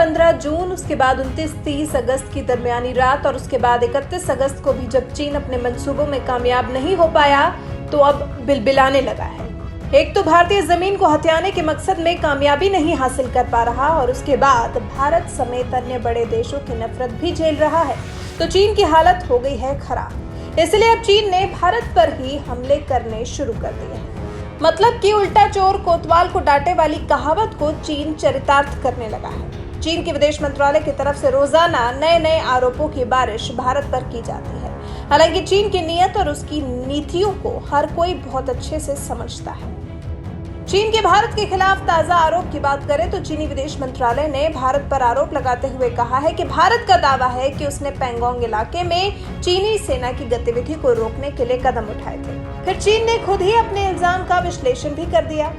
15 जून, उसके बाद 29-30 अगस्त की दरमियानी रात और उसके बाद 31 अगस्त को भी जब चीन अपने मंसूबों में कामयाब नहीं हो पाया तो अब बिलबिलाने लगा है। एक तो भारतीय जमीन को हथियाने के मकसद में कामयाबी नहीं हासिल कर पा रहा और उसके बाद भारत समेत अन्य बड़े देशों की नफरत भी झेल रहा है, तो चीन की हालत हो गई है खराब। इसलिए अब चीन ने भारत पर ही हमले करने शुरू कर दिए हैं। मतलब कि उल्टा चोर कोतवाल को डांटे वाली कहावत को चीन चरितार्थ करने लगा है। चीन के विदेश मंत्रालय की तरफ से रोजाना नए नए आरोपों की बारिश भारत पर की जाती है। हालांकि चीन की नीयत और उसकी नीतियों को हर कोई बहुत अच्छे से समझता है। चीन के भारत के खिलाफ ताजा आरोप की बात करें तो चीनी विदेश मंत्रालय ने भारत पर आरोप लगाते हुए कहा है कि भारत का दावा है कि उसने पैंगोंग इलाके में चीनी सेना की गतिविधि को रोकने के लिए कदम उठाए थे। फिर चीन ने खुद ही अपने इल्जाम का विश्लेषण भी कर दिया।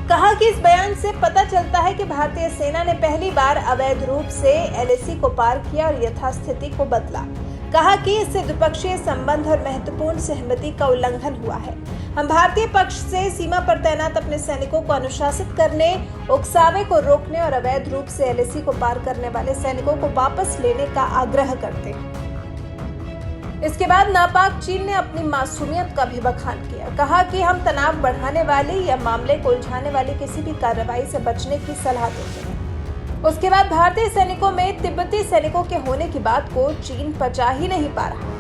कहा कि इस बयान से पता चलता है कि भारतीय सेना ने पहली बार अवैध रूप से LAC को पार किया और यथास्थिति को बदला। कहा कि इससे द्विपक्षीय संबंध और महत्वपूर्ण सहमति का उल्लंघन हुआ है। हम भारतीय पक्ष से सीमा पर तैनात अपने सैनिकों को अनुशासित करने, उकसावे को रोकने और अवैध रूप से LAC को पार करने वाले सैनिकों को वापस लेने का आग्रह करते हैं। इसके बाद नापाक चीन ने अपनी मासूमियत का भी बखान किया। कहा कि हम तनाव बढ़ाने वाली या मामले को उलझाने वाली किसी भी कार्रवाई से बचने की सलाह देते हैं। उसके बाद भारतीय सैनिकों में तिब्बती सैनिकों के होने की बात को चीन पचा ही नहीं पा रहा।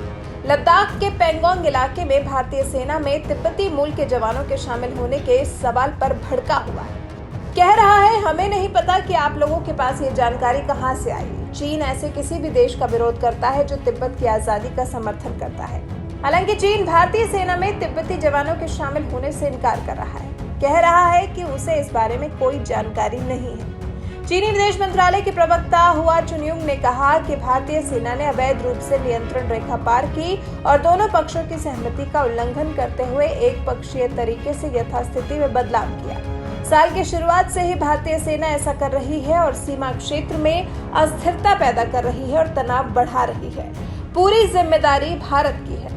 लद्दाख के पैंगोंग इलाके में भारतीय सेना में तिब्बती मूल के जवानों के शामिल होने के सवाल पर भड़का हुआ है। कह रहा है, हमें नहीं पता कि आप लोगों के पास ये जानकारी कहां से आई। चीन ऐसे किसी भी देश का विरोध करता है जो तिब्बत की आजादी का समर्थन करता है। हालांकि चीन भारतीय सेना में तिब्बती जवानों के शामिल होने से इनकार कर रहा है। कह रहा है कि उसे इस बारे में कोई जानकारी नहीं है। चीनी विदेश मंत्रालय के प्रवक्ता हुआ चुनयुंग ने कहा कि भारतीय सेना ने अवैध रूप से नियंत्रण रेखा पार की और दोनों पक्षों की सहमति का उल्लंघन करते हुए एक पक्षीय तरीके से यथास्थिति में बदलाव किया। साल की शुरुआत से ही भारतीय सेना ऐसा कर रही है और सीमा क्षेत्र में अस्थिरता पैदा कर रही है और तनाव बढ़ा रही है। पूरी जिम्मेदारी भारत की है।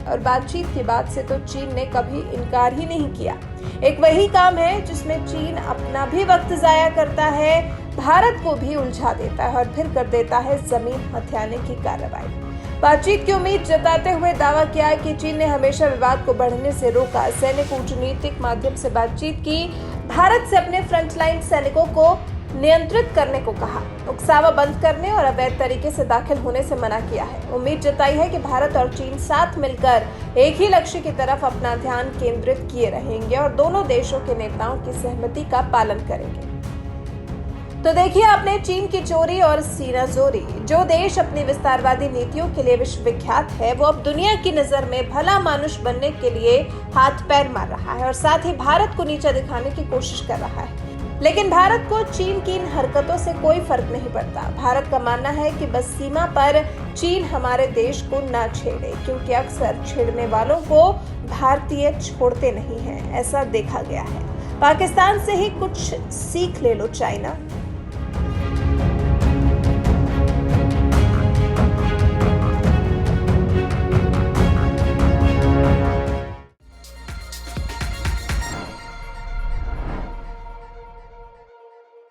और बातचीत की बात से तो चीन ने कभी इनकार ही नहीं किया। एक वही काम है जिसमें चीन अपना भी वक्त जाया करता है, भारत को भी उलझा देता है और फिर कर देता है जमीन हथियाने की कार्रवाई। बातचीत की उम्मीद जताते हुए दावा किया कि चीन ने हमेशा विवाद को बढ़ने से रोका, सैन्य कूटनीतिक माध्यम से बातचीत की, भारत से अपने फ्रंटलाइन सैनिकों को नियंत्रित करने को कहा, उकसावा बंद करने और अवैध तरीके से दाखिल होने से मना किया है। उम्मीद जताई है कि भारत और चीन साथ मिलकर एक ही लक्ष्य की तरफ अपना ध्यान केंद्रित किए रहेंगे और दोनों देशों के नेताओं की सहमति का पालन करेंगे। तो देखिए आपने चीन की चोरी और सीनाजोरी। जो देश अपनी विस्तारवादी नीतियों के लिए विश्वविख्यात है, वो अब दुनिया की नजर में भला मानुष बनने के लिए हाथ पैर मार रहा है और साथ ही भारत को नीचा दिखाने की कोशिश कर रहा है। लेकिन भारत को चीन की इन हरकतों से कोई फर्क नहीं पड़ता। भारत का मानना है कि बस सीमा पर चीन हमारे देश को ना छेड़े, क्योंकि अक्सर छेड़ने वालों को भारतीय छोड़ते नहीं हैं, ऐसा देखा गया है। पाकिस्तान से ही कुछ सीख ले लो चाइना।